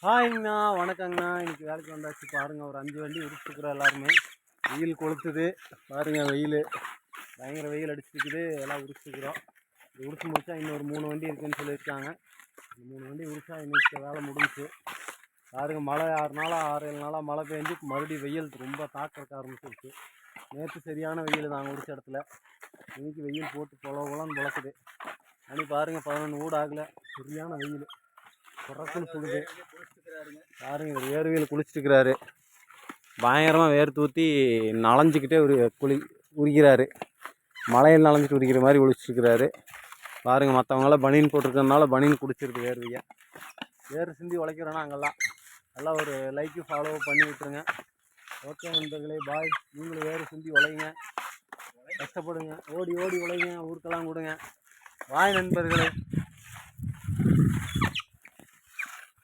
ஹாய்ங்கண்ணா, வணக்கங்கண்ணா. இன்றைக்கி வேலைக்கு வந்தாச்சு. பாருங்கள், ஒரு 5 வண்டி உரிச்சுக்கிறோம். எல்லாருமே வெயில் கொளுத்துது. பாருங்கள், வெயில் பயங்கர வெயில் அடிச்சுருக்குது. எல்லாம் உரிச்சுக்கிறோம். இது உரிச்சு முடிச்சா இன்னொரு 3 வண்டி இருக்குதுன்னு சொல்லியிருக்காங்க. இந்த 3 வண்டி உரிச்சா இன்றைக்கி வேலை முடிஞ்சிச்சு. பாருங்கள், மழை 6 நாளாக மழை பெஞ்சு மறுபடியும் வெயில் ரொம்ப தாக்க ஆரம்பிச்சிருச்சு. நேற்று சரியான வெயில் நாங்கள் உரிச்ச இடத்துல. இன்றைக்கி வெயில் போட்டு பொலன்னு பொழக்குது. மணி பாருங்கள், 11 கூட ஆகலை. சரியான வெயில் குறக்குன்னு சொல்லுது. பாருங்க, இவர் வேர்வையில் குளிச்சுட்டுருக்கிறாரு. பயங்கரமாக வேர்த்து ஊற்றி நனைஞ்சிக்கிட்டே ஒரு உரிக்கிறாரு. மழையில் நனைஞ்சிட்டு உரிக்கிற மாதிரி குளிச்சுட்டுருக்கிறாரு. பாருங்கள், மற்றவங்களாம் பனியன் போட்டிருக்கிறதுனால பனியன் குடிச்சிருக்கு வேர்வையை. வேறு சிந்தி உழைக்கிறோன்னா அங்கெல்லாம் நல்லா ஒரு லைக்கு ஃபாலோ பண்ணி விட்டுருங்க. ஓகே நண்பர்களே, பாய். நீங்களும் வேறு சிந்தி உழைங்க, கஷ்டப்படுங்க, ஓடி உழைங்க, ஊருக்கெல்லாம் கொடுங்க. பாய் நண்பர்களே.